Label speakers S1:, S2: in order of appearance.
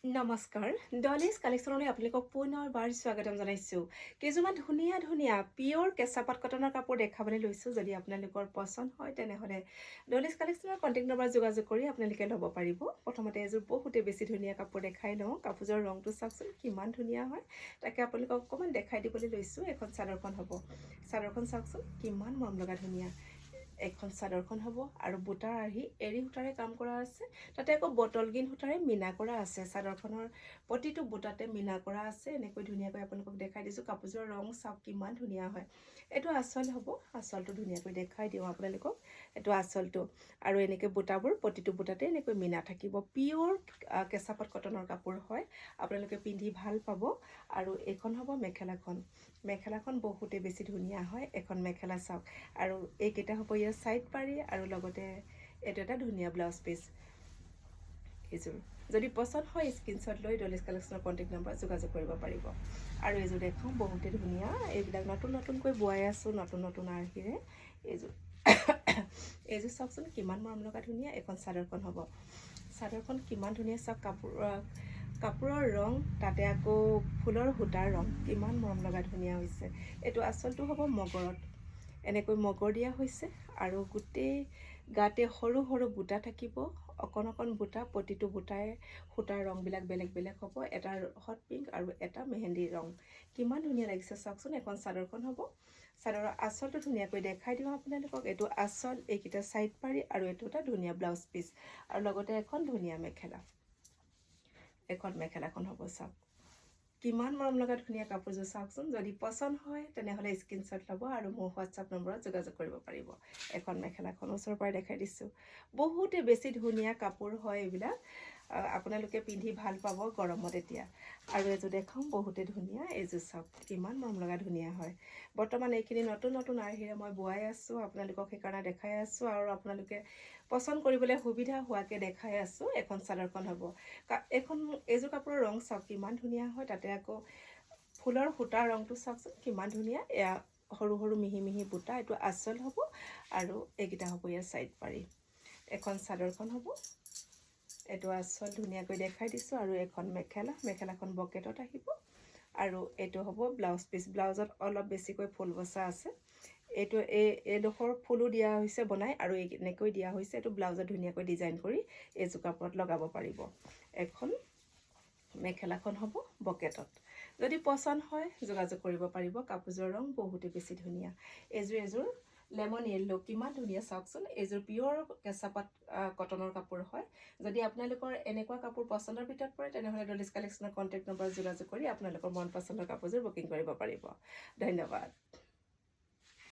S1: নমস্কাৰ ডলিজ কালেকশ্যনলৈ আপোনালোকক পুনৰবাৰ স্বাগতম জনাইছোঁ কিছুমান ধুনীয়া ধুনীয়া পিয়ৰ কেঁচাপাত কটনৰ কাপোৰ দেখাবলৈ লৈছোঁ যদি আপোনালোকৰ পচন্দ হয় তেনেহ'লে ডলিজ কালেকশ্যনৰ কণ্টেক্ট নম্বৰ যোগাযোগ কৰি আপোনালোকে ল'ব পাৰিব প্ৰথমতে এযোৰ বহুতে বেছি ধুনীয়া কাপোৰ দেখাই লওঁ কাপোৰযোৰ ৰংটো চাওকচোন কিমান ধুনীয়া হয় তাকে আপোনালোকক অকণমান দেখাই দিবলৈ লৈছোঁ এখন চাদৰখন হ'ব চাদৰখন চাওকচোন কিমান মৰম লগা ধুনীয়া এখন চাদৰখন হ'ব আৰু বুটাৰ আহি এৰী সূতাৰে কাম কৰা আছে তাতে আকৌ বটল গ্ৰীণ সূতাৰে মিনা কৰা আছে চাদৰখনৰ প্ৰতিটো বুটাতে মিনা কৰা আছে এনেকৈ ধুনীয়াকৈ আপোনালোকক দেখাই দিছোঁ কাপোৰযোৰৰ ৰং চাওক কিমান ধুনীয়া হয় এইটো আঁচল হ'ব আঁচলটো ধুনীয়াকৈ দেখাই দিওঁ আপোনালোকক এইটো আঁচলটো আৰু এনেকৈ বুটাবোৰ প্ৰতিটো বুটাতে এনেকৈ মিনা থাকিব পিয়ৰ কেঁচাপাত কটনৰ কাপোৰ হয় আপোনালোকে পিন্ধি ভাল পাব আৰু এইখন হ'ব মেখেলাখন বহুতে বেছি ধুনীয়া হয় এখন মেখেলা চাওক আৰু এইকেইটা হ'ব ইয়াৰ ছাইড পাৰি আৰু লগতে এইটো এটা ধুনীয়া ব্লাউজ পিচ এইযোৰ যদি পচন্দ হয় স্ক্ৰীনশ্বট লৈ ডলিজ কালেকশ্যনৰ কণ্টেক্ট নম্বৰ যোগাযোগ কৰিব পাৰিব আৰু এইযোৰ দেখাওঁ বহুতে ধুনীয়া এইবিলাক নতুনকৈ বোৱাই আছোঁ নতুন আৰ্হিৰে এইযোৰ চাওকচোন কিমান মৰম লগা ধুনীয়া এখন চাদৰখন হ'ব চাদৰখন কিমান ধুনীয়া চাওক কাপোৰৰ ৰং তাতে আকৌ ফুলৰ সূতাৰ ৰং কিমান মৰম লগা ধুনীয়া হৈছে এইটো আঁচলটো হ'ব মগৰত এনেকৈ মগৰ দিয়া হৈছে আৰু গোটেই গাতে সৰু সৰু বুটা থাকিব অকণ বুটা প্ৰতিটো বুটাই সূতাৰ ৰংবিলাক বেলেগ বেলেগ হ'ব এটা হট পিংক আৰু এটা মেহেন্দি ৰং কিমান ধুনীয়া লাগিছে চাওকচোন এখন চাদৰখন হ'ব চাদৰৰ আঁচলটো ধুনীয়াকৈ দেখাই দিওঁ আপোনালোকক এইটো আঁচল এইকেইটা ছাইড পাৰি আৰু এইটো এটা ধুনীয়া ব্লাউজ পিচ আৰু লগতে এখন ধুনীয়া মেখেলাখন হ'ব চাওক কিমান মৰম লগা ধুনীয়া কাপোৰযোৰ চাওকচোন যদি পচন্দ হয় তেনেহ'লে স্ক্ৰীনশ্বট ল'ব আৰু মোৰ হোৱাটছআপ নম্বৰত যোগাযোগ কৰিব পাৰিব এখন মেখেলাখন ওচৰৰ পৰাই দেখাই দিছোঁ বহুতে বেছি ধুনীয়া কাপোৰ হয় এইবিলাক আপোনালোকে পিন্ধি ভাল পাব গৰমত এতিয়া আৰু এযোৰ দেখাওঁ বহুতে ধুনীয়া এইযোৰ চাওক কিমান মৰম লগা ধুনীয়া হয় বৰ্তমান এইখিনি নতুন আৰ্হিৰে মই বোৱাই আছোঁ আপোনালোকক সেইকাৰণে দেখাই আছোঁ আৰু আপোনালোকে পচন্দ কৰিবলৈ সুবিধা হোৱাকৈ দেখাই আছোঁ এখন চাদৰখন হ'ব এইযোৰ কাপোৰৰ ৰং চাওক কিমান ধুনীয়া হয় তাতে আকৌ ফুলৰ সূতাৰ ৰংটো চাওকচোন কিমান ধুনীয়া এয়া সৰু মিহি বুটা এইটো আঁচল হ'ব আৰু এইকেইটা হ'ব ইয়াৰ ছাইড পাৰি এখন চাদৰখন হ'ব এইটো আঁচল ধুনীয়াকৈ দেখাই দিছোঁ আৰু এখন মেখেলাখন বকেটত আহিব আৰু এইটো হ'ব ব্লাউজ পিচ ব্লাউজত অলপ বেছিকৈ ফুল বচা আছে এইটো এইডোখৰ ফুলো দিয়া হৈছে বনাই আৰু এনেকৈ দিয়া হৈছে এইটো ব্লাউজত ধুনীয়াকৈ ডিজাইন কৰি এইযোৰ কাপোৰত লগাব পাৰিব এখন মেখেলাখন হ'ব বকেটত যদি পচন্দ হয় যোগাযোগ কৰিব পাৰিব কাপোৰযোৰৰ ৰং বহুতে বেছি ধুনীয়া এইযোৰ লেমন য়েল্লো কিমান ধুনীয়া চাওকচোন এইযোৰ পিয়ৰ কেঁচাপাত কটনৰ কাপোৰ হয় যদি আপোনালোকৰ এনেকুৱা কাপোৰ পচন্দৰ ভিতৰত পৰে তেনেহ'লে ডলিজ কালেকশ্যনৰ কণ্টেক্ট নম্বৰ যোগাযোগ কৰি আপোনালোকৰ মন পচন্দৰ কাপোৰযোৰ বুকিং কৰিব পাৰিব ধন্যবাদ